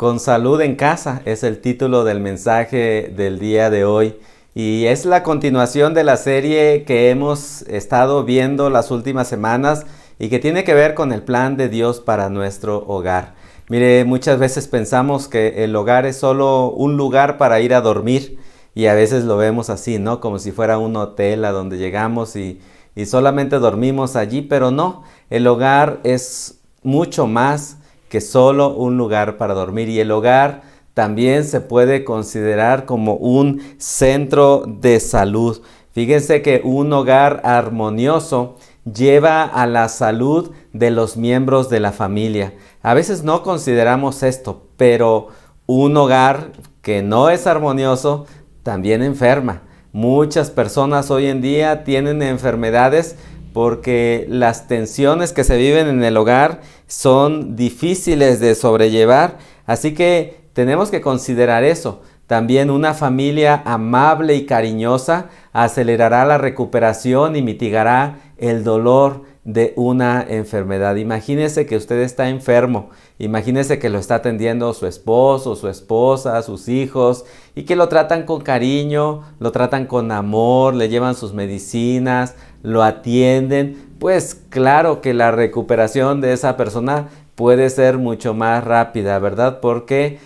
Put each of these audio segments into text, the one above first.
Con salud en casa es el título del mensaje del día de hoy y es la continuación de la serie que hemos estado viendo las últimas semanas y que tiene que ver con el plan de Dios para nuestro hogar. Mire, muchas veces pensamos que el hogar es solo un lugar para ir a dormir y a veces lo vemos así, ¿no? Como si fuera un hotel a donde llegamos y solamente dormimos allí, pero no, el hogar es mucho más que solo un lugar para dormir, y el hogar también se puede considerar como un centro de salud. Fíjense que un hogar armonioso lleva a la salud de los miembros de la familia. A veces no consideramos esto, pero un hogar que no es armonioso también enferma. Muchas personas hoy en día tienen enfermedades porque las tensiones que se viven en el hogar son difíciles de sobrellevar, así que tenemos que considerar eso. También una familia amable y cariñosa acelerará la recuperación y mitigará el dolor de una enfermedad. Imagínese que usted está enfermo, imagínese que lo está atendiendo su esposo, su esposa, sus hijos, y que lo tratan con cariño, lo tratan con amor, le llevan sus medicinas, lo atienden. Pues claro que la recuperación de esa persona puede ser mucho más rápida, ¿verdad? Porque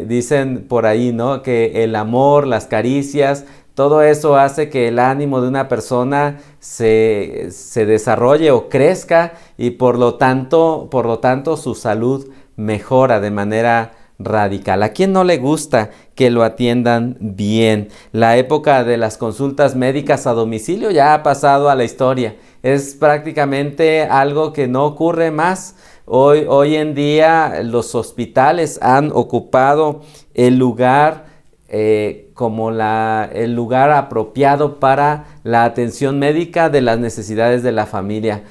dicen por ahí, ¿no?, que el amor, las caricias, todo eso hace que el ánimo de una persona se desarrolle o crezca, y por lo tanto su salud mejora de manera radical. ¿A quién no le gusta que lo atiendan bien? La época de las consultas médicas a domicilio ya ha pasado a la historia. Es prácticamente algo que no ocurre más. Hoy en día los hospitales han ocupado el lugar como el lugar apropiado para la atención médica de las necesidades de la familia.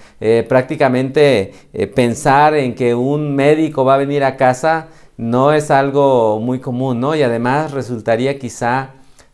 Prácticamente pensar en que un médico va a venir a casa no es algo muy común, ¿no? Y además resultaría quizá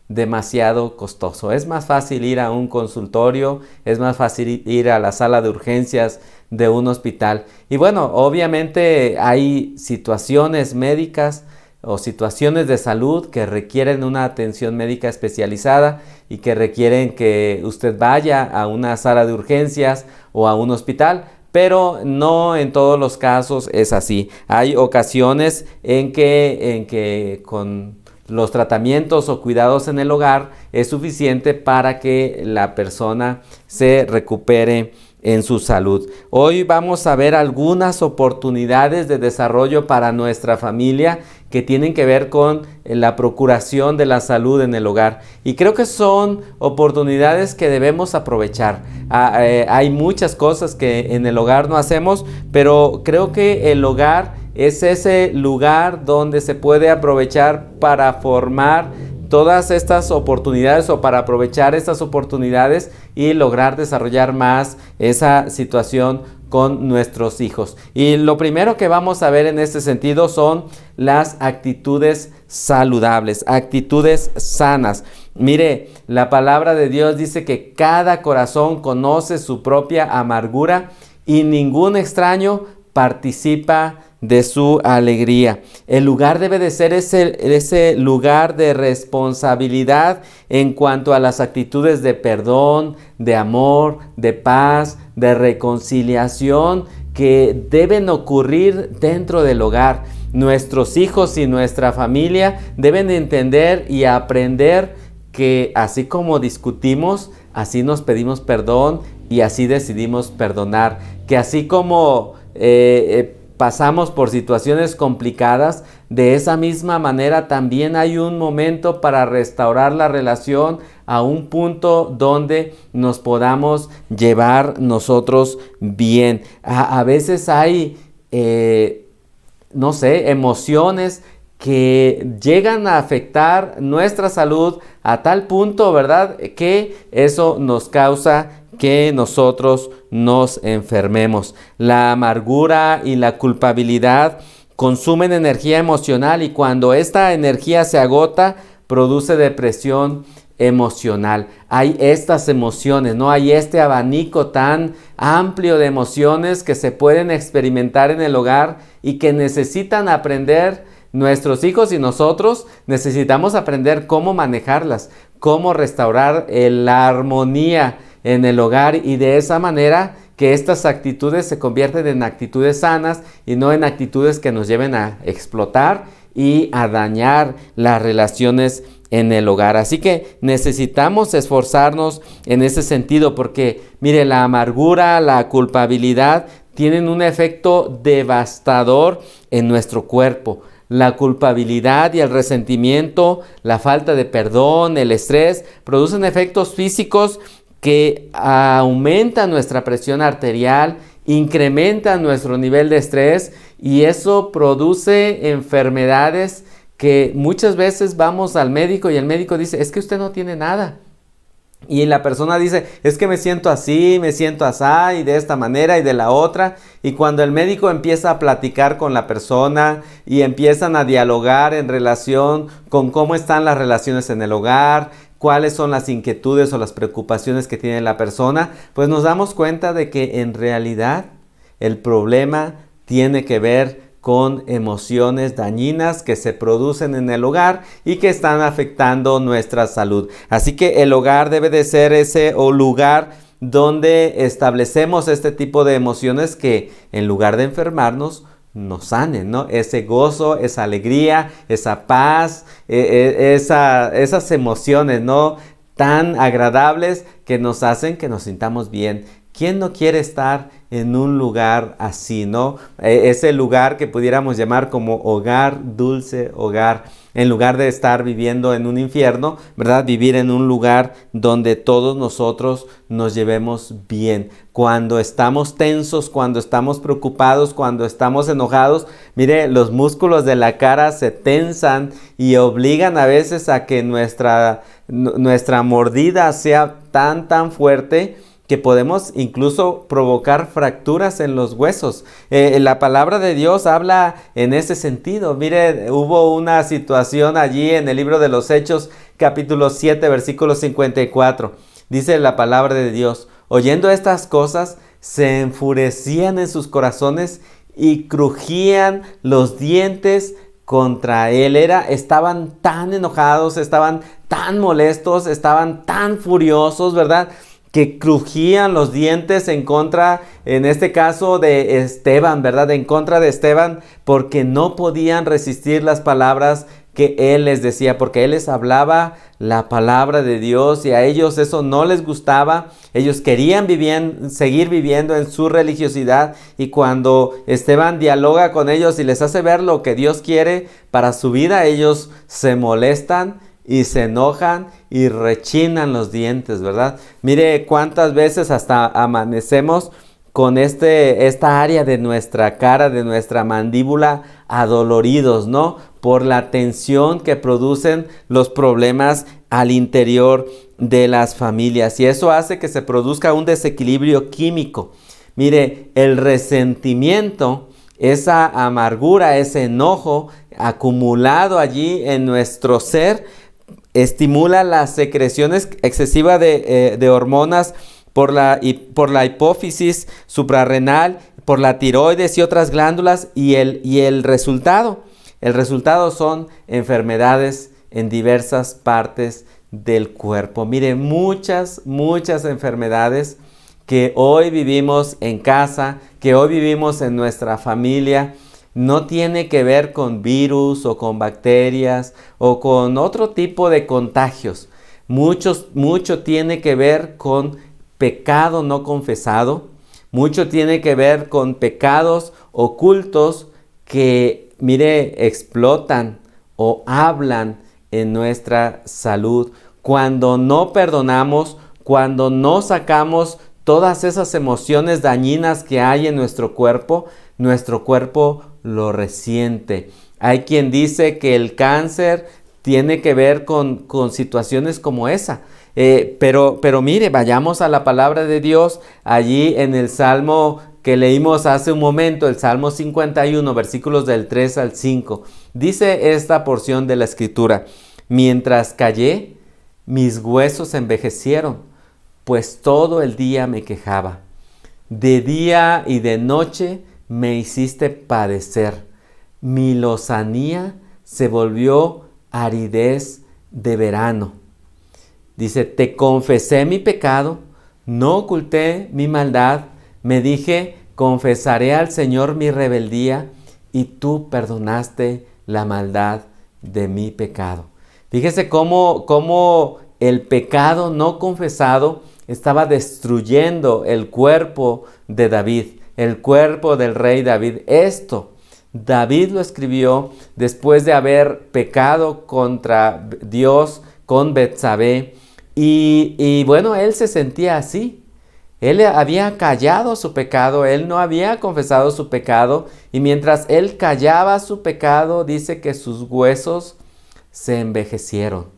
demasiado costoso. Es más fácil ir a un consultorio, es más fácil ir a la sala de urgencias de un hospital. Y bueno, obviamente hay situaciones médicas o situaciones de salud que requieren una atención médica especializada y que requieren que usted vaya a una sala de urgencias o a un hospital, pero no en todos los casos es así. Hay ocasiones en que con los tratamientos o cuidados en el hogar es suficiente para que la persona se recupere en su salud. Hoy vamos a ver algunas oportunidades de desarrollo para nuestra familia que tienen que ver con la procuración de la salud en el hogar, y creo que son oportunidades que debemos aprovechar. Hay muchas cosas que en el hogar no hacemos, pero creo que el hogar es ese lugar donde se puede aprovechar para formar todas estas oportunidades, o para aprovechar estas oportunidades y lograr desarrollar más esa situación con nuestros hijos. Y lo primero que vamos a ver en este sentido son las actitudes saludables, actitudes sanas. Mire, la palabra de Dios dice que cada corazón conoce su propia amargura y ningún extraño participa de su alegría. El lugar debe de ser ese lugar de responsabilidad en cuanto a las actitudes de perdón, de amor, de paz, de reconciliación que deben ocurrir dentro del hogar. Nuestros hijos y nuestra familia deben de entender y aprender que así como discutimos, así nos pedimos perdón y así decidimos perdonar. Que así como pasamos por situaciones complicadas, de esa misma manera también hay un momento para restaurar la relación a un punto donde nos podamos llevar nosotros bien. A veces hay, no sé, emociones que llegan a afectar nuestra salud a tal punto, ¿verdad?, que eso nos causa que nosotros nos enfermemos. La amargura y la culpabilidad consumen energía emocional, y cuando esta energía se agota, produce depresión emocional. Hay estas emociones, ¿no? Hay este abanico tan amplio de emociones que se pueden experimentar en el hogar y que necesitan aprender nuestros hijos y nosotros necesitamos aprender cómo manejarlas, cómo restaurar la armonía en el hogar y de esa manera que estas actitudes se convierten en actitudes sanas y no en actitudes que nos lleven a explotar y a dañar las relaciones en el hogar. Así que necesitamos esforzarnos en ese sentido porque, mire, la amargura, la culpabilidad tienen un efecto devastador en nuestro cuerpo. La culpabilidad y el resentimiento, la falta de perdón, el estrés, producen efectos físicos que aumentan nuestra presión arterial, incrementan nuestro nivel de estrés y eso produce enfermedades que muchas veces vamos al médico y el médico dice, es que usted no tiene nada. Y la persona dice, es que me siento así, me siento asá y de esta manera y de la otra. Y cuando el médico empieza a platicar con la persona y empiezan a dialogar en relación con cómo están las relaciones en el hogar, cuáles son las inquietudes o las preocupaciones que tiene la persona, pues nos damos cuenta de que en realidad el problema tiene que ver con emociones dañinas que se producen en el hogar y que están afectando nuestra salud. Así que el hogar debe de ser ese lugar donde establecemos este tipo de emociones que en lugar de enfermarnos, nos sanen, ¿no? Ese gozo, esa alegría, esa paz, esas emociones, ¿no? Tan agradables que nos hacen que nos sintamos bien. ¿Quién no quiere estar en un lugar así, no? Ese lugar que pudiéramos llamar como hogar, dulce hogar, en lugar de estar viviendo en un infierno, ¿verdad? Vivir en un lugar donde todos nosotros nos llevemos bien. Cuando estamos tensos, cuando estamos preocupados, cuando estamos enojados, mire, los músculos de la cara se tensan y obligan a veces a que nuestra mordida sea tan fuerte que podemos incluso provocar fracturas en los huesos. La palabra de Dios habla en ese sentido. Mire, hubo una situación allí en el libro de los Hechos, capítulo 7, versículo 54. Dice la palabra de Dios, oyendo estas cosas, se enfurecían en sus corazones y crujían los dientes contra él. Estaban tan enojados, estaban tan molestos, estaban tan furiosos, ¿verdad?, que crujían los dientes en contra, en este caso de Esteban, ¿verdad? En contra de Esteban, porque no podían resistir las palabras que él les decía, porque él les hablaba la palabra de Dios y a ellos eso no les gustaba. Ellos querían seguir viviendo en su religiosidad y cuando Esteban dialoga con ellos y les hace ver lo que Dios quiere para su vida, ellos se molestan y se enojan y rechinan los dientes, ¿verdad? Mire cuántas veces hasta amanecemos con esta área de nuestra cara, de nuestra mandíbula, adoloridos, ¿no? Por la tensión que producen los problemas al interior de las familias. Y eso hace que se produzca un desequilibrio químico. Mire, el resentimiento, esa amargura, ese enojo acumulado allí en nuestro ser, estimula las secreciones excesivas de hormonas por la hipófisis suprarrenal, por la tiroides y otras glándulas y el resultado son enfermedades en diversas partes del cuerpo. Mire, muchas enfermedades que hoy vivimos en casa, que hoy vivimos en nuestra familia, no tiene que ver con virus o con bacterias o con otro tipo de contagios. Mucho tiene que ver con pecado no confesado. Mucho tiene que ver con pecados ocultos que, mire, explotan o hablan en nuestra salud. Cuando no perdonamos, cuando no sacamos todas esas emociones dañinas que hay en nuestro cuerpo lo resiente. Hay quien dice que el cáncer tiene que ver con situaciones como esa. Pero mire, vayamos a la palabra de Dios allí en el Salmo que leímos hace un momento, el Salmo 51, versículos del 3 al 5. Dice esta porción de la Escritura: mientras callé, mis huesos envejecieron, pues todo el día me quejaba. De día y de noche me hiciste padecer. Mi lozanía se volvió aridez de verano. Dice, te confesé mi pecado, no oculté mi maldad, me dije, confesaré al Señor mi rebeldía y tú perdonaste la maldad de mi pecado. Fíjese cómo el pecado no confesado estaba destruyendo el cuerpo de David, el cuerpo del rey David. Esto David lo escribió después de haber pecado contra Dios con Betsabé. Y bueno, él se sentía así. Él había callado su pecado, él no había confesado su pecado. Y mientras él callaba su pecado, dice que sus huesos se envejecieron.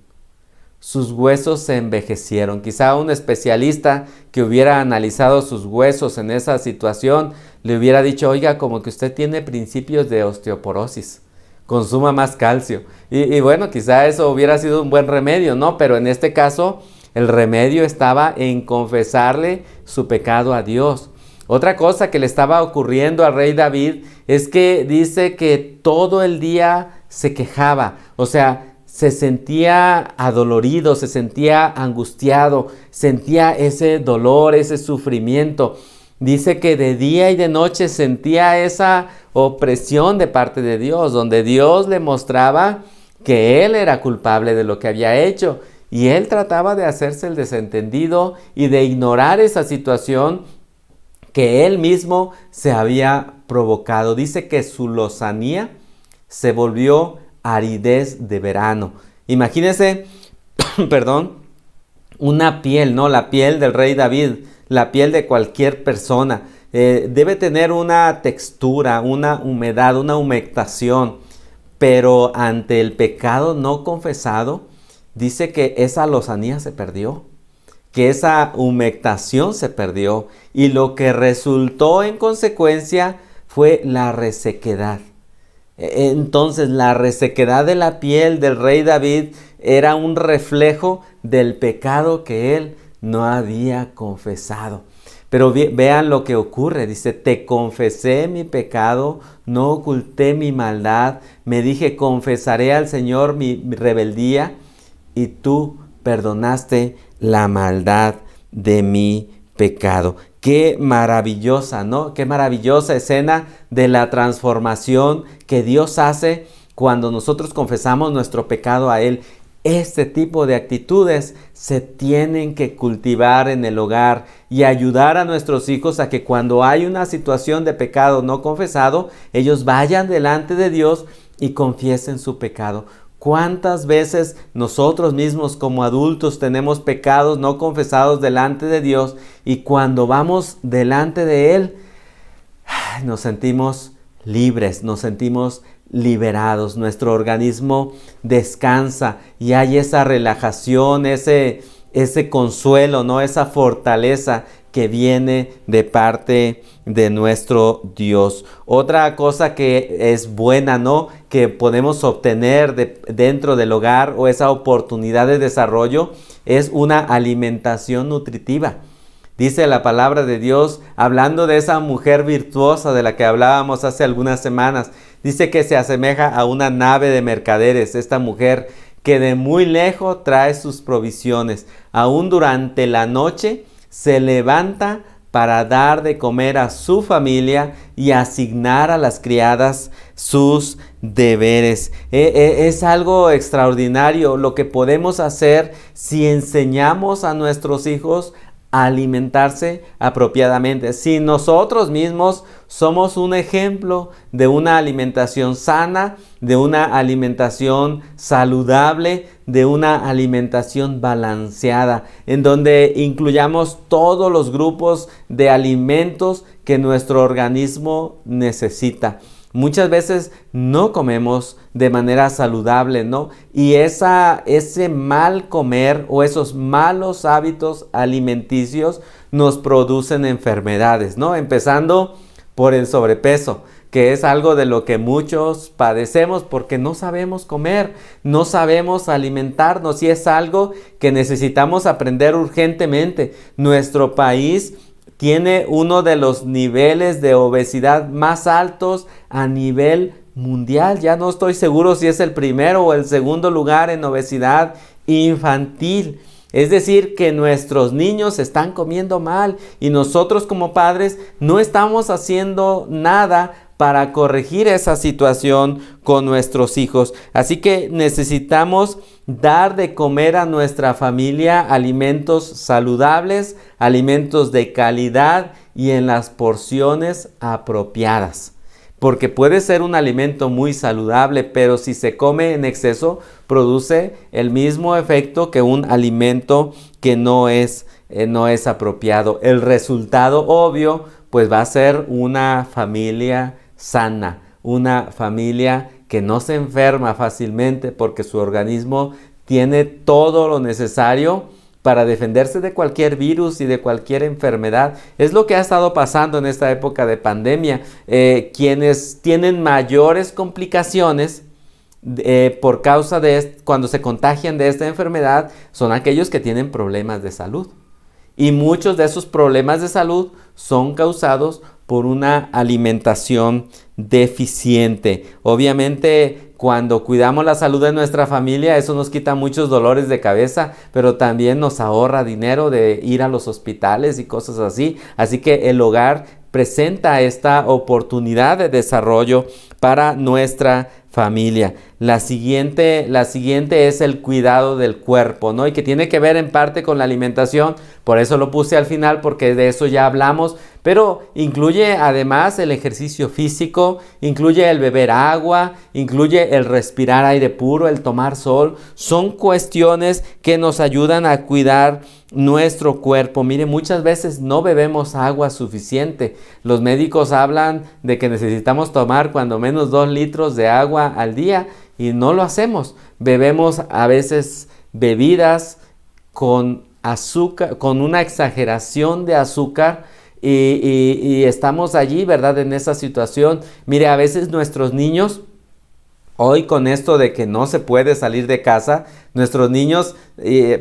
Sus huesos se envejecieron. Quizá un especialista que hubiera analizado sus huesos en esa situación le hubiera dicho, oiga, como que usted tiene principios de osteoporosis, consuma más calcio. Y bueno, quizá eso hubiera sido un buen remedio, ¿no? Pero en este caso, el remedio estaba en confesarle su pecado a Dios. Otra cosa que le estaba ocurriendo al rey David es que dice que todo el día se quejaba, o sea, se sentía adolorido, se sentía angustiado, sentía ese dolor, ese sufrimiento. Dice que de día y de noche sentía esa opresión de parte de Dios, donde Dios le mostraba que él era culpable de lo que había hecho. Y él trataba de hacerse el desentendido y de ignorar esa situación que él mismo se había provocado. Dice que su lozanía se volvió aridez de verano. Imagínese, perdón, una piel, ¿no? La piel del rey David, la piel de cualquier persona. Debe tener una textura, una humedad, una humectación. Pero ante el pecado no confesado, dice que esa lozanía se perdió, que esa humectación se perdió. Y lo que resultó en consecuencia fue la resequedad. Entonces la resequedad de la piel del rey David era un reflejo del pecado que él no había confesado. Pero vean lo que ocurre, dice, te confesé mi pecado, no oculté mi maldad, me dije, confesaré al Señor mi rebeldía y tú perdonaste la maldad de mi pecado. Qué maravillosa, ¿no? Qué maravillosa escena de la transformación que Dios hace cuando nosotros confesamos nuestro pecado a Él. Este tipo de actitudes se tienen que cultivar en el hogar y ayudar a nuestros hijos a que cuando hay una situación de pecado no confesado, ellos vayan delante de Dios y confiesen su pecado. ¿Cuántas veces nosotros mismos como adultos tenemos pecados no confesados delante de Dios y cuando vamos delante de Él nos sentimos libres, nos sentimos liberados, nuestro organismo descansa y hay esa relajación, ese consuelo, ¿no? Esa fortaleza que viene de parte de nuestro Dios. Otra cosa que es buena, ¿no? Que podemos obtener dentro del hogar o esa oportunidad de desarrollo es una alimentación nutritiva. Dice la palabra de Dios, hablando de esa mujer virtuosa de la que hablábamos hace algunas semanas, dice que se asemeja a una nave de mercaderes, esta mujer que de muy lejos trae sus provisiones. Aún durante la noche se levanta para dar de comer a su familia y asignar a las criadas sus deberes. Es algo extraordinario lo que podemos hacer si enseñamos a nuestros hijos a alimentarse apropiadamente. Si nosotros mismos somos un ejemplo de una alimentación sana, de una alimentación saludable, de una alimentación balanceada, en donde incluyamos todos los grupos de alimentos que nuestro organismo necesita. Muchas veces no comemos de manera saludable, ¿no? Y ese mal comer o esos malos hábitos alimenticios nos producen enfermedades, ¿no? Empezando por el sobrepeso, que es algo de lo que muchos padecemos porque no sabemos comer, no sabemos alimentarnos y es algo que necesitamos aprender urgentemente. Nuestro país tiene uno de los niveles de obesidad más altos a nivel mundial. Ya no estoy seguro si es el primero o el segundo lugar en obesidad infantil. Es decir, que nuestros niños están comiendo mal y nosotros como padres no estamos haciendo nada para corregir esa situación con nuestros hijos. Así que necesitamos dar de comer a nuestra familia alimentos saludables, alimentos de calidad y en las porciones apropiadas. Porque puede ser un alimento muy saludable, pero si se come en exceso, produce el mismo efecto que un alimento que no es apropiado. El resultado obvio, pues va a ser una familia sana, una familia que no se enferma fácilmente porque su organismo tiene todo lo necesario para defenderse de cualquier virus y de cualquier enfermedad. Es lo que ha estado pasando en esta época de pandemia. Quienes tienen mayores complicaciones por causa de cuando se contagian de esta enfermedad son aquellos que tienen problemas de salud. Y muchos de esos problemas de salud son causados por una alimentación deficiente. Obviamente, cuando cuidamos la salud de nuestra familia, eso nos quita muchos dolores de cabeza, pero también nos ahorra dinero de ir a los hospitales y cosas así. Así que el hogar presenta esta oportunidad de desarrollo para nuestra familia. La siguiente es el cuidado del cuerpo, ¿no? Y que tiene que ver en parte con la alimentación, por eso lo puse al final, porque de eso ya hablamos, pero incluye además el ejercicio físico, incluye el beber agua, incluye el respirar aire puro, el tomar sol. Son cuestiones que nos ayudan a cuidar nuestro cuerpo. Mire, muchas veces no bebemos agua suficiente. Los médicos hablan de que necesitamos tomar cuando menos 2 litros de agua al día y no lo hacemos. Bebemos a veces bebidas con azúcar, con una exageración de azúcar y estamos allí, ¿verdad? En esa situación. Mire, a veces nuestros niños, hoy con esto de que no se puede salir de casa, nuestros niños,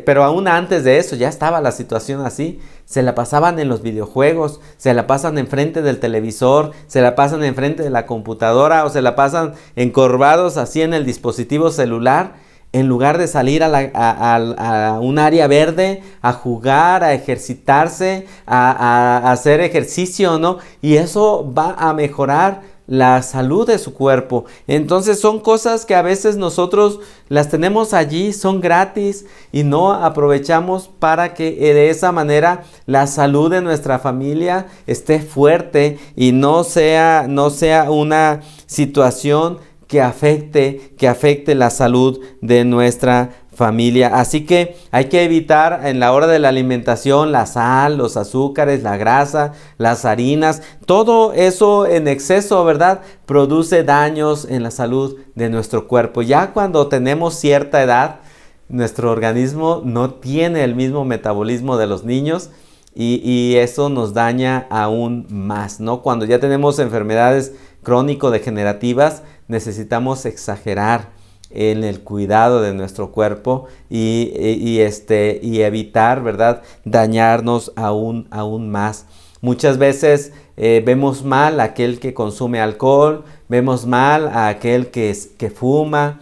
pero aún antes de eso ya estaba la situación así, se la pasaban en los videojuegos, se la pasan enfrente del televisor, se la pasan enfrente de la computadora o se la pasan encorvados así en el dispositivo celular, en lugar de salir a un área verde, a jugar, a ejercitarse, a hacer ejercicio, ¿no? Y eso va a mejorar la salud de su cuerpo. Entonces son cosas que a veces nosotros las tenemos allí, son gratis y no aprovechamos para que de esa manera la salud de nuestra familia esté fuerte y no sea una situación que afecte la salud de nuestra familia. Así que hay que evitar en la hora de la alimentación la sal, los azúcares, la grasa, las harinas, todo eso en exceso, ¿verdad? Produce daños en la salud de nuestro cuerpo. Ya cuando tenemos cierta edad, nuestro organismo no tiene el mismo metabolismo de los niños y eso nos daña aún más, ¿no? Cuando ya tenemos enfermedades crónico-degenerativas, necesitamos exagerar en el cuidado de nuestro cuerpo y evitar, ¿verdad?, dañarnos aún más. Muchas veces vemos mal a aquel que consume alcohol, vemos mal a aquel que fuma,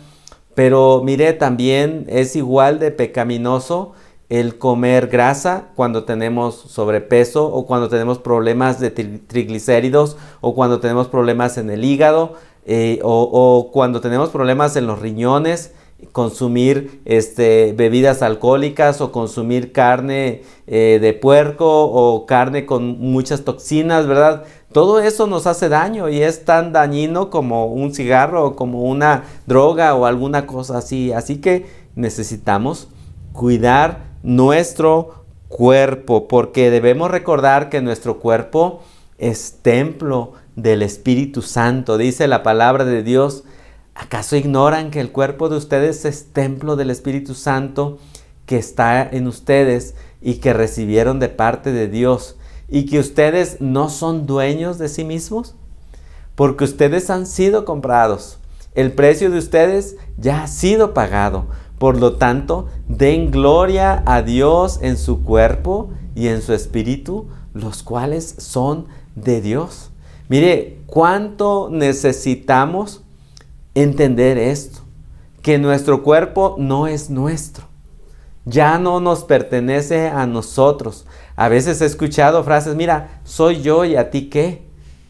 pero mire, también es igual de pecaminoso el comer grasa cuando tenemos sobrepeso o cuando tenemos problemas de triglicéridos o cuando tenemos problemas en el hígado o cuando tenemos problemas en los riñones, consumir bebidas alcohólicas o consumir carne de puerco o carne con muchas toxinas, ¿verdad? Todo eso nos hace daño y es tan dañino como un cigarro o como una droga o alguna cosa así. Así que necesitamos cuidar nuestro cuerpo, porque debemos recordar que nuestro cuerpo es templo del Espíritu Santo. Dice la palabra de Dios: ¿acaso ignoran que el cuerpo de ustedes es templo del Espíritu Santo que está en ustedes y que recibieron de parte de Dios, y que ustedes no son dueños de sí mismos? Porque ustedes han sido comprados. El precio de ustedes ya ha sido pagado. Por lo tanto, den gloria a Dios en su cuerpo y en su espíritu, los cuales son de Dios. Mire, cuánto necesitamos entender esto, que nuestro cuerpo no es nuestro. Ya no nos pertenece a nosotros. A veces he escuchado frases, mira, soy yo y a ti qué.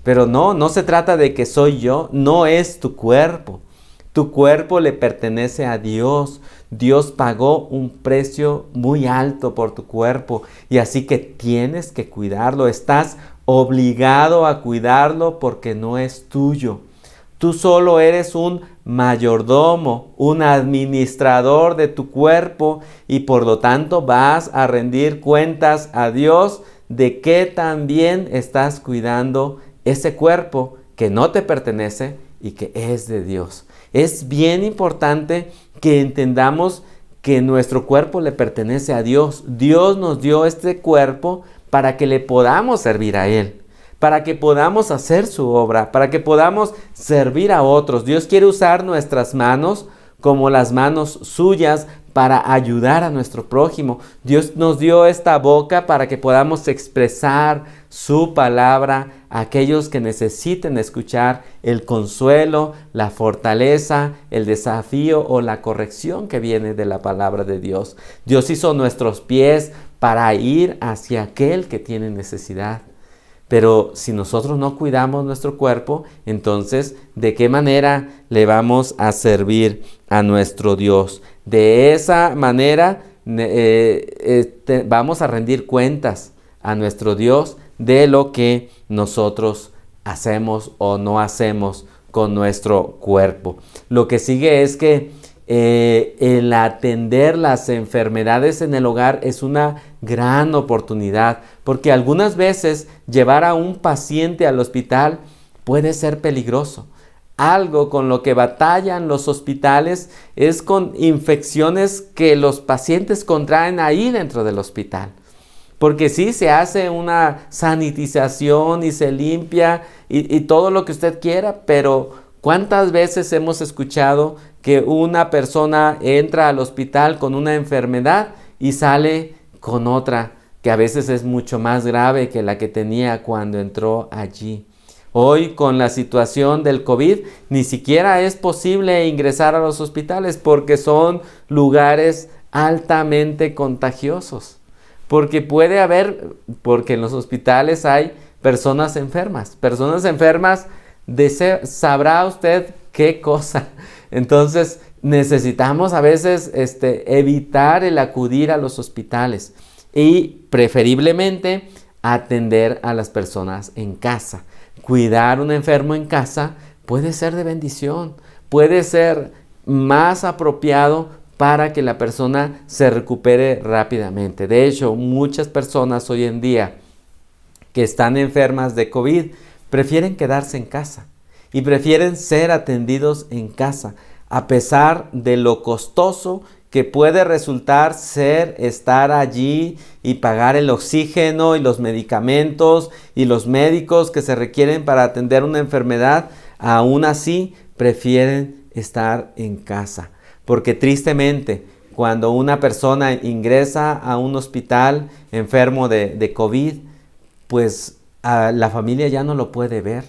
Pero no se trata de que soy yo, no es tu cuerpo. Tu cuerpo le pertenece a Dios. Dios pagó un precio muy alto por tu cuerpo y así que tienes que cuidarlo. Estás obligado a cuidarlo porque no es tuyo. Tú solo eres un mayordomo, un administrador de tu cuerpo y por lo tanto vas a rendir cuentas a Dios de que también estás cuidando ese cuerpo que no te pertenece y que es de Dios. Es bien importante que entendamos que nuestro cuerpo le pertenece a Dios. Dios nos dio este cuerpo para que le podamos servir a Él, para que podamos hacer su obra, para que podamos servir a otros. Dios quiere usar nuestras manos como las manos suyas para ayudar a nuestro prójimo. Dios nos dio esta boca para que podamos expresar su palabra a aquellos que necesiten escuchar el consuelo, la fortaleza, el desafío o la corrección que viene de la palabra de Dios. Dios hizo nuestros pies para ir hacia aquel que tiene necesidad. Pero si nosotros no cuidamos nuestro cuerpo, entonces, ¿de qué manera le vamos a servir a nuestro Dios? De esa manera vamos a rendir cuentas a nuestro Dios de lo que nosotros hacemos o no hacemos con nuestro cuerpo. Lo que sigue es que el atender las enfermedades en el hogar es una gran oportunidad, porque algunas veces llevar a un paciente al hospital puede ser peligroso. Algo con lo que batallan los hospitales es con infecciones que los pacientes contraen ahí dentro del hospital. Porque sí, se hace una sanitización y se limpia y todo lo que usted quiera, pero ¿cuántas veces hemos escuchado que una persona entra al hospital con una enfermedad y sale con otra, que a veces es mucho más grave que la que tenía cuando entró allí? Hoy, con la situación del COVID, ni siquiera es posible ingresar a los hospitales porque son lugares altamente contagiosos. Porque en los hospitales hay personas enfermas sabrá usted qué cosa. Entonces necesitamos a veces evitar el acudir a los hospitales y preferiblemente atender a las personas en casa. Cuidar a un enfermo en casa puede ser de bendición, puede ser más apropiado para que la persona se recupere rápidamente. De hecho, muchas personas hoy en día que están enfermas de COVID prefieren quedarse en casa y prefieren ser atendidos en casa, a pesar de lo costoso que puede resultar estar allí y pagar el oxígeno y los medicamentos y los médicos que se requieren para atender una enfermedad. Aún así, prefieren estar en casa, porque tristemente, cuando una persona ingresa a un hospital enfermo de COVID, pues la familia ya no lo puede ver.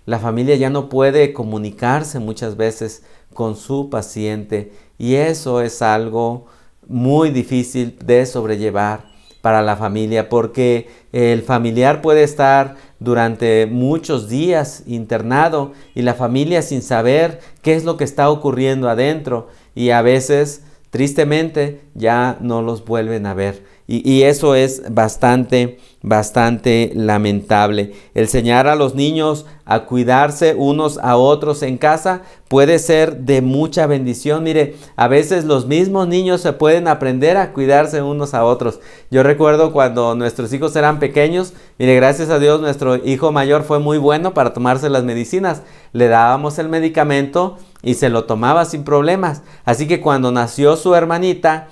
La familia ya no puede comunicarse muchas veces con su paciente y eso es algo muy difícil de sobrellevar para la familia, porque el familiar puede estar durante muchos días internado y la familia sin saber qué es lo que está ocurriendo adentro y a veces tristemente ya no los vuelven a ver. Y eso es bastante lamentable. Enseñar a los niños a cuidarse unos a otros en casa puede ser de mucha bendición. Mire, a veces los mismos niños se pueden aprender a cuidarse unos a otros. Yo recuerdo cuando nuestros hijos eran pequeños, mire, gracias a Dios nuestro hijo mayor fue muy bueno para tomarse las medicinas. Le dábamos el medicamento y se lo tomaba sin problemas. Así que cuando nació su hermanita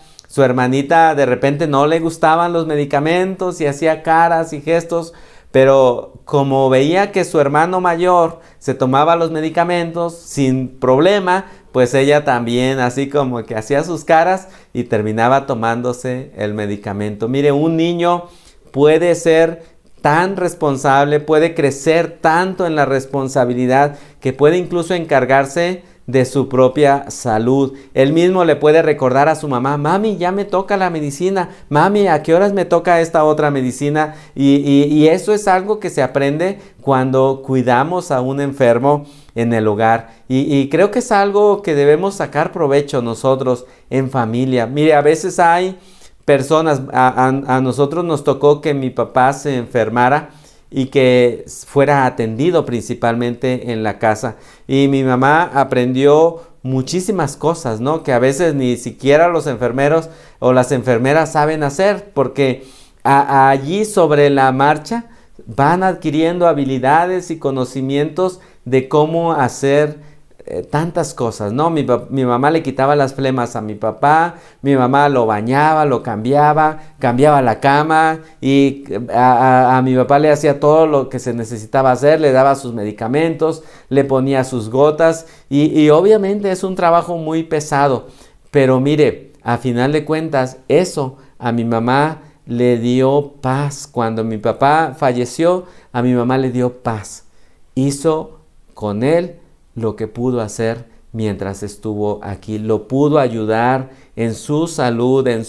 de repente no le gustaban los medicamentos y hacía caras y gestos, pero como veía que su hermano mayor se tomaba los medicamentos sin problema, pues ella también así como que hacía sus caras y terminaba tomándose el medicamento. Mire, un niño puede ser tan responsable, puede crecer tanto en la responsabilidad que puede incluso encargarse de su propia salud. Él mismo le puede recordar a su mamá: mami, ya me toca la medicina, mami, ¿a qué horas me toca esta otra medicina? Y eso es algo que se aprende cuando cuidamos a un enfermo en el hogar. Y creo que es algo que debemos sacar provecho nosotros en familia. Mire, a veces hay personas, a nosotros nos tocó que mi papá se enfermara y que fuera atendido principalmente en la casa. Y mi mamá aprendió muchísimas cosas, ¿no? Que a veces ni siquiera los enfermeros o las enfermeras saben hacer, porque allí sobre la marcha van adquiriendo habilidades y conocimientos de cómo hacer tantas cosas, ¿no? Mi mamá le quitaba las flemas a mi papá, mi mamá lo bañaba, lo cambiaba la cama, y a mi papá le hacía todo lo que se necesitaba hacer, le daba sus medicamentos, le ponía sus gotas, y obviamente es un trabajo muy pesado, pero mire, a final de cuentas, eso a mi mamá le dio paz. Cuando mi papá falleció, a mi mamá le dio paz. Hizo con él lo que pudo hacer mientras estuvo aquí. Lo pudo ayudar en su salud, en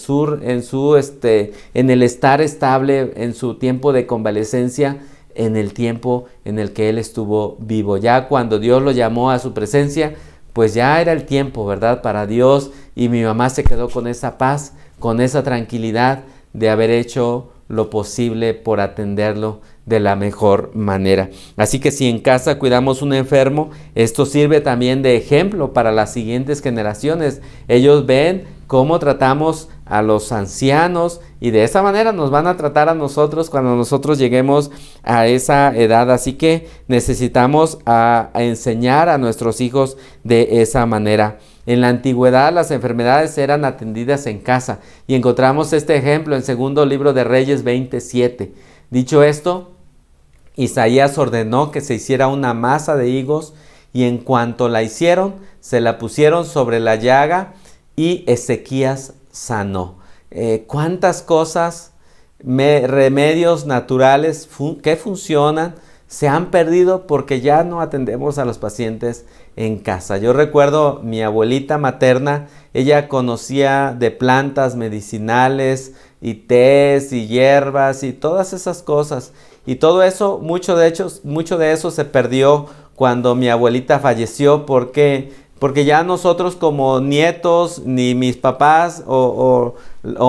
el estar estable, en su tiempo de convalecencia, en el tiempo en el que él estuvo vivo. Ya cuando Dios lo llamó a su presencia, pues ya era el tiempo, ¿verdad?, para Dios, y mi mamá se quedó con esa paz, con esa tranquilidad de haber hecho lo posible por atenderlo de la mejor manera. Así que si en casa cuidamos un enfermo, esto sirve también de ejemplo para las siguientes generaciones. Ellos ven cómo tratamos a los ancianos, y de esa manera nos van a tratar a nosotros cuando nosotros lleguemos a esa edad. Así que necesitamos a enseñar a nuestros hijos de esa manera. En la antigüedad las enfermedades eran atendidas en casa, y encontramos este ejemplo en segundo libro de Reyes 27. Dicho esto, Isaías ordenó que se hiciera una masa de higos, y en cuanto la hicieron, se la pusieron sobre la llaga, y Ezequías sanó. ¿Cuántas cosas, remedios naturales que funcionan, se han perdido porque ya no atendemos a los pacientes en casa? Yo recuerdo mi abuelita materna, ella conocía de plantas medicinales y tés y hierbas y todas esas cosas. Y todo eso, mucho de eso se perdió cuando mi abuelita falleció, porque ya nosotros como nietos, ni mis papás o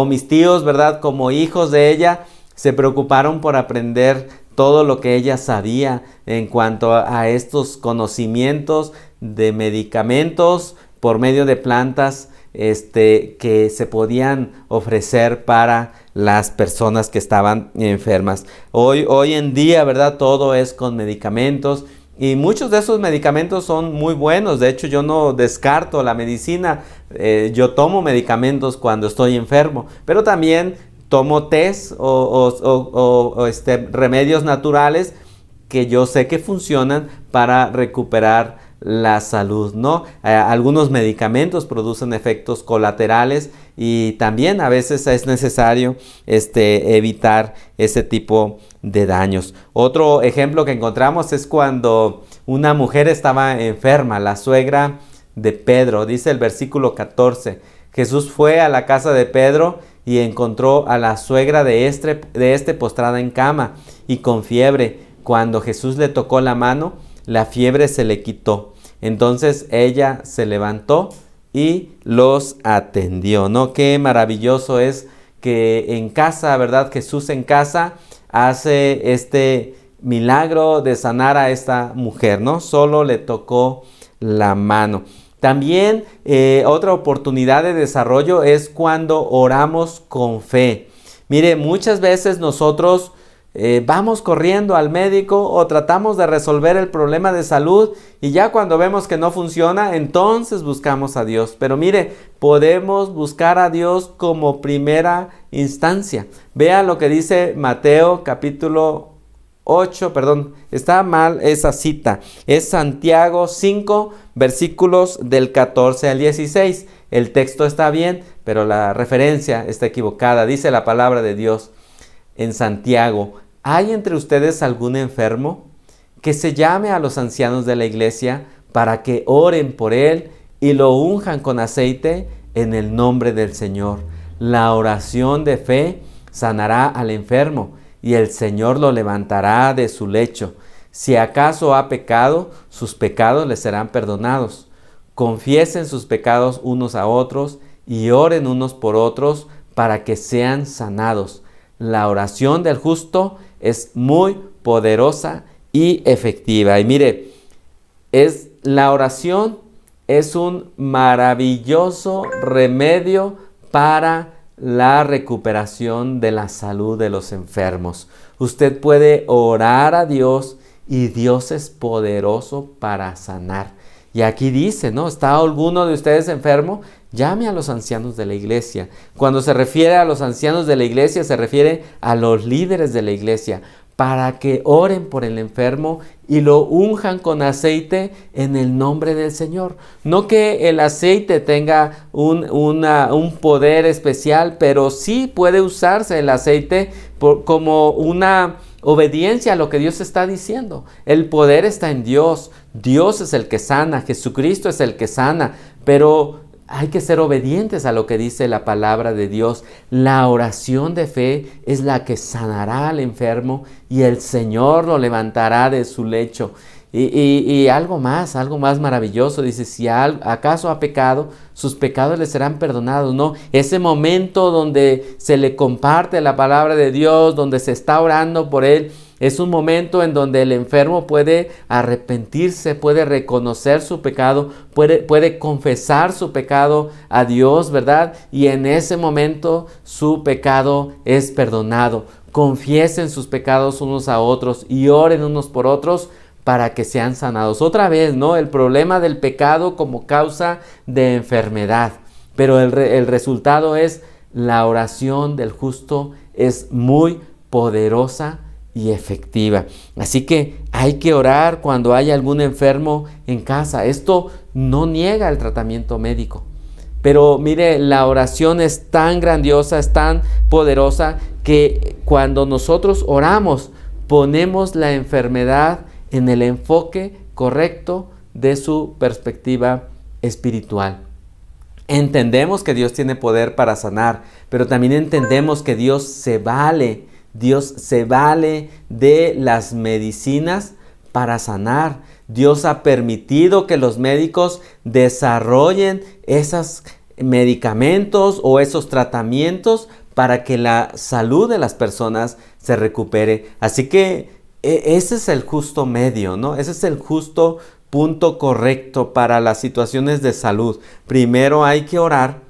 mis tíos, ¿verdad?, como hijos de ella, se preocuparon por aprender todo lo que ella sabía en cuanto a estos conocimientos de medicamentos por medio de plantas que se podían ofrecer para las personas que estaban enfermas. Hoy en día, ¿verdad?, todo es con medicamentos, y muchos de esos medicamentos son muy buenos. De hecho, yo no descarto la medicina. Yo tomo medicamentos cuando estoy enfermo, pero también tomo tés o remedios naturales que yo sé que funcionan para recuperar la salud, ¿no? Algunos medicamentos producen efectos colaterales, y también a veces es necesario evitar ese tipo de daños. Otro ejemplo que encontramos es cuando una mujer estaba enferma, la suegra de Pedro. Dice el versículo 14, Jesús fue a la casa de Pedro y encontró a la suegra de este postrada en cama y con fiebre. Cuando Jesús le tocó la mano, la fiebre se le quitó. Entonces ella se levantó y los atendió, ¿no? Qué maravilloso es que en casa, ¿verdad?, Jesús en casa hace este milagro de sanar a esta mujer, ¿no? Solo le tocó la mano. También otra oportunidad de desarrollo es cuando oramos con fe. Mire, muchas veces nosotros vamos corriendo al médico o tratamos de resolver el problema de salud, y ya cuando vemos que no funciona, entonces buscamos a Dios. Pero mire, podemos buscar a Dios como primera instancia. Vea lo que dice Mateo capítulo 8, está mal esa cita. Es Santiago 5, versículos del 14 al 16. El texto está bien, pero la referencia está equivocada. Dice la palabra de Dios en Santiago: ¿hay entre ustedes algún enfermo? Que se llame a los ancianos de la iglesia, para que oren por él y lo unjan con aceite en el nombre del Señor. La oración de fe sanará al enfermo y el Señor lo levantará de su lecho. Si acaso ha pecado, sus pecados le serán perdonados. Confiesen sus pecados unos a otros y oren unos por otros para que sean sanados. La oración del justo es muy poderosa y efectiva. Y mire, la oración es un maravilloso remedio para la recuperación de la salud de los enfermos. Usted puede orar a Dios y Dios es poderoso para sanar. Y aquí dice, ¿no? ¿Está alguno de ustedes enfermo? Llame a los ancianos de la iglesia. Cuando se refiere a los ancianos de la iglesia, se refiere a los líderes de la iglesia, para que oren por el enfermo y lo unjan con aceite en el nombre del Señor. No que el aceite tenga un poder especial, pero sí puede usarse el aceite como una obediencia a lo que Dios está diciendo. El poder está en Dios. Dios es el que sana, Jesucristo es el que sana, pero hay que ser obedientes a lo que dice la palabra de Dios. La oración de fe es la que sanará al enfermo y el Señor lo levantará de su lecho. Y algo más maravilloso, dice, si acaso ha pecado, sus pecados le serán perdonados, ¿no? Ese momento donde se le comparte la palabra de Dios, donde se está orando por él, es un momento en donde el enfermo puede arrepentirse, puede reconocer su pecado, puede confesar su pecado a Dios, ¿verdad? Y en ese momento su pecado es perdonado. Confiesen sus pecados unos a otros y oren unos por otros para que sean sanados. Otra vez, ¿no? El problema del pecado como causa de enfermedad. Pero el resultado es la oración del justo es muy poderosa y efectiva. Así que hay que orar cuando hay algún enfermo en casa. Esto no niega el tratamiento médico. Pero mire, la oración es tan grandiosa, es tan poderosa, que cuando nosotros oramos, ponemos la enfermedad en el enfoque correcto de su perspectiva espiritual. Entendemos que Dios tiene poder para sanar, pero también entendemos que Dios se vale de las medicinas para sanar. Dios ha permitido que los médicos desarrollen esos medicamentos o esos tratamientos para que la salud de las personas se recupere. Así que ese es el justo medio, ¿no? Ese es el justo punto correcto para las situaciones de salud. Primero hay que orar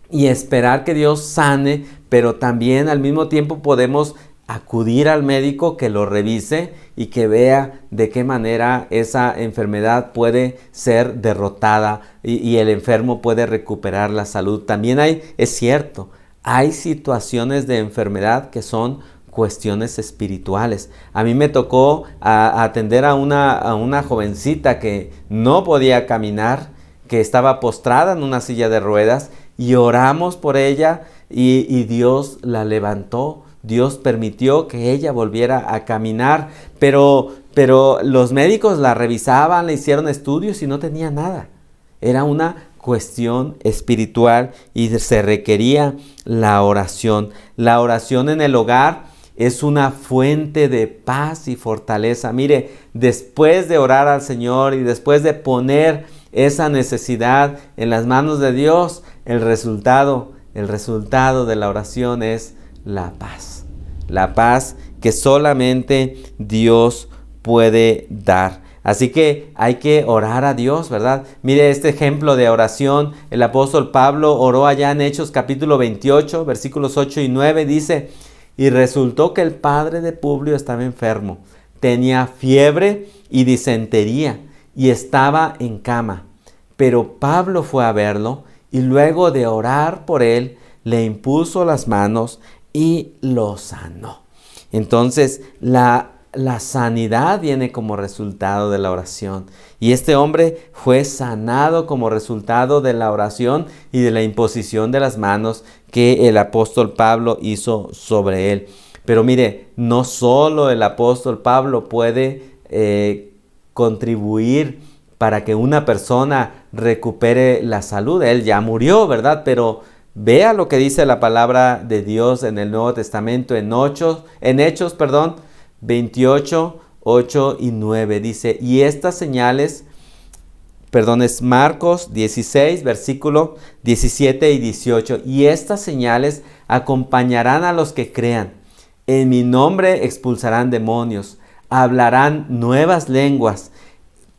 y esperar que Dios sane, pero también al mismo tiempo podemos acudir al médico que lo revise y que vea de qué manera esa enfermedad puede ser derrotada y el enfermo puede recuperar la salud. También es cierto, hay situaciones de enfermedad que son cuestiones espirituales. A mí me tocó atender a una jovencita que no podía caminar, que estaba postrada en una silla de ruedas, y oramos por ella y Dios la levantó. Dios permitió que ella volviera a caminar, pero los médicos la revisaban, le hicieron estudios y no tenía nada. Era una cuestión espiritual y se requería la oración. La oración en el hogar es una fuente de paz y fortaleza. Mire, después de orar al Señor y después de poner esa necesidad en las manos de Dios, el resultado de la oración es la paz. La paz que solamente Dios puede dar. Así que hay que orar a Dios, ¿verdad? Mire este ejemplo de oración. El apóstol Pablo oró allá en Hechos capítulo 28, versículos 8 y 9. Dice: y resultó que el padre de Publio estaba enfermo. Tenía fiebre y disentería y estaba en cama. Pero Pablo fue a verlo y luego de orar por él, le impuso las manos y lo sanó. Entonces, la sanidad viene como resultado de la oración. Y este hombre fue sanado como resultado de la oración y de la imposición de las manos que el apóstol Pablo hizo sobre él. Pero mire, no solo el apóstol Pablo puede contribuir para que una persona recupere la salud. Él ya murió, ¿verdad? Pero vea lo que dice la palabra de Dios en el Nuevo Testamento, en Hechos, 28, 8 y 9. Dice, y estas señales, es Marcos 16, versículo 17 y 18. Y estas señales acompañarán a los que crean. En mi nombre expulsarán demonios, hablarán nuevas lenguas,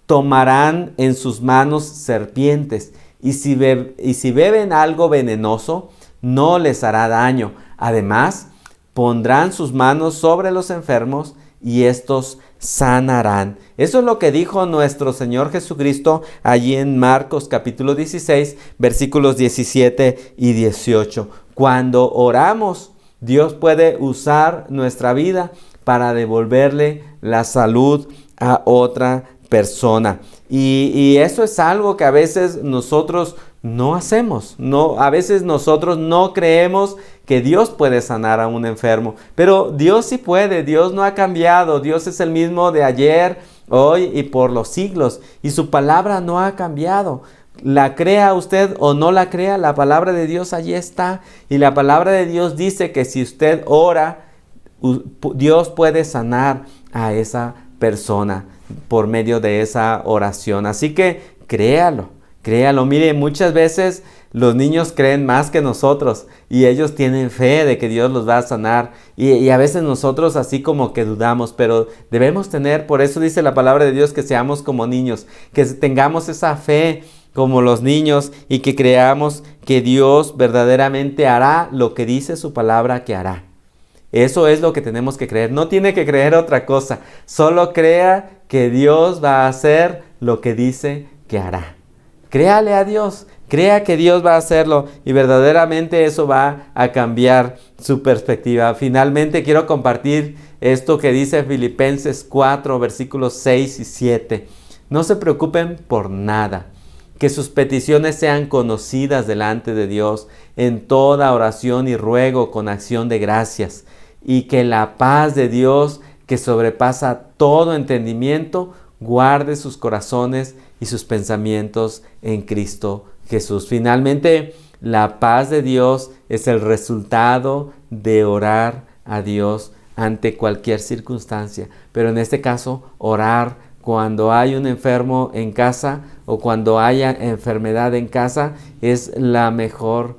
tomarán en sus manos serpientes, y si beben algo venenoso, no les hará daño. Además, pondrán sus manos sobre los enfermos y estos sanarán. Eso es lo que dijo nuestro Señor Jesucristo allí en Marcos capítulo 16, versículos 17 y 18. Cuando oramos, Dios puede usar nuestra vida para devolverle la salud a otra persona. Y eso es algo que a veces nosotros no hacemos. A veces nosotros no creemos que Dios puede sanar a un enfermo. Pero Dios sí puede. Dios no ha cambiado. Dios es el mismo de ayer, hoy y por los siglos. Y su palabra no ha cambiado. La crea usted o no la crea, la palabra de Dios allí está. Y la palabra de Dios dice que si usted ora, Dios puede sanar a esa persona por medio de esa oración. Así que créalo. Mire, muchas veces los niños creen más que nosotros y ellos tienen fe de que Dios los va a sanar. Y a veces nosotros así como que dudamos, pero debemos tener, por eso dice la palabra de Dios, que seamos como niños, que tengamos esa fe como los niños y que creamos que Dios verdaderamente hará lo que dice su palabra que hará. Eso es lo que tenemos que creer. No tiene que creer otra cosa. Solo crea que Dios va a hacer lo que dice que hará. Créale a Dios. Crea que Dios va a hacerlo y verdaderamente eso va a cambiar su perspectiva. Finalmente quiero compartir esto que dice Filipenses 4, versículos 6 y 7. No se preocupen por nada. Que sus peticiones sean conocidas delante de Dios en toda oración y ruego con acción de gracias. Y que la paz de Dios, que sobrepasa todo entendimiento, guarde sus corazones y sus pensamientos en Cristo Jesús. Finalmente, la paz de Dios es el resultado de orar a Dios ante cualquier circunstancia. Pero en este caso, orar cuando hay un enfermo en casa o cuando haya enfermedad en casa es la mejor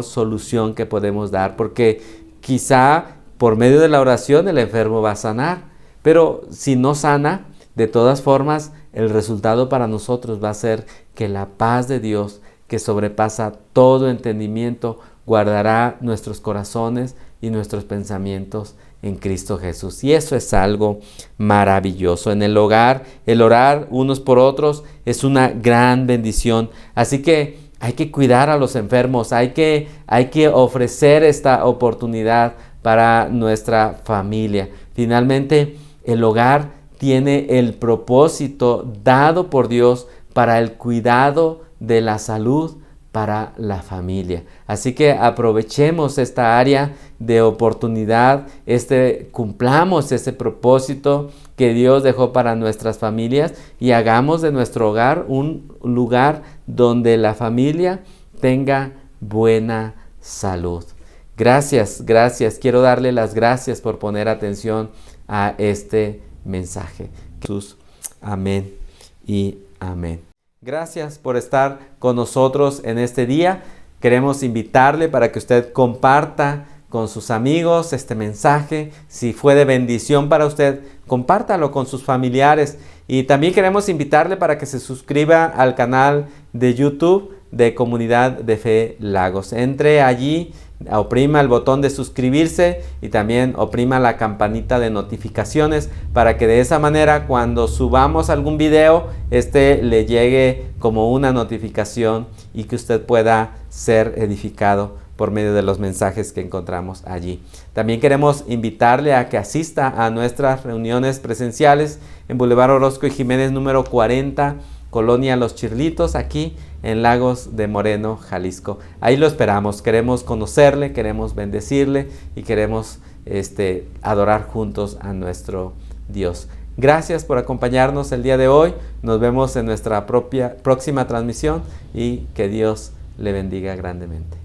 solución que podemos dar, porque quizá por medio de la oración el enfermo va a sanar, pero si no sana, de todas formas el resultado para nosotros va a ser que la paz de Dios, que sobrepasa todo entendimiento, guardará nuestros corazones y nuestros pensamientos en Cristo Jesús. Y eso es algo maravilloso. En el hogar, el orar unos por otros es una gran bendición. Así que hay que cuidar a los enfermos, hay que ofrecer esta oportunidad para nuestra familia. Finalmente, el hogar tiene el propósito dado por Dios para el cuidado de la salud para la familia. Así que aprovechemos esta área de oportunidad, cumplamos ese propósito que Dios dejó para nuestras familias y hagamos de nuestro hogar un lugar donde la familia tenga buena salud. Gracias. Quiero darle las gracias por poner atención a este mensaje. Jesús, amén y amén. Gracias por estar con nosotros en este día. Queremos invitarle para que usted comparta con sus amigos este mensaje. Si fue de bendición para usted, compártalo con sus familiares. Y también queremos invitarle para que se suscriba al canal de YouTube de Comunidad de Fe Lagos. Entre allí, oprima el botón de suscribirse y también oprima la campanita de notificaciones para que de esa manera cuando subamos algún video le llegue como una notificación y que usted pueda ser edificado por medio de los mensajes que encontramos allí. También queremos invitarle a que asista a nuestras reuniones presenciales en Boulevard Orozco y Jiménez número 40, Colonia Los Chirlitos, aquí en Lagos de Moreno, Jalisco. Ahí lo esperamos. Queremos conocerle, queremos bendecirle y queremos adorar juntos a nuestro Dios. Gracias por acompañarnos el día de hoy. Nos vemos en nuestra próxima transmisión y que Dios le bendiga grandemente.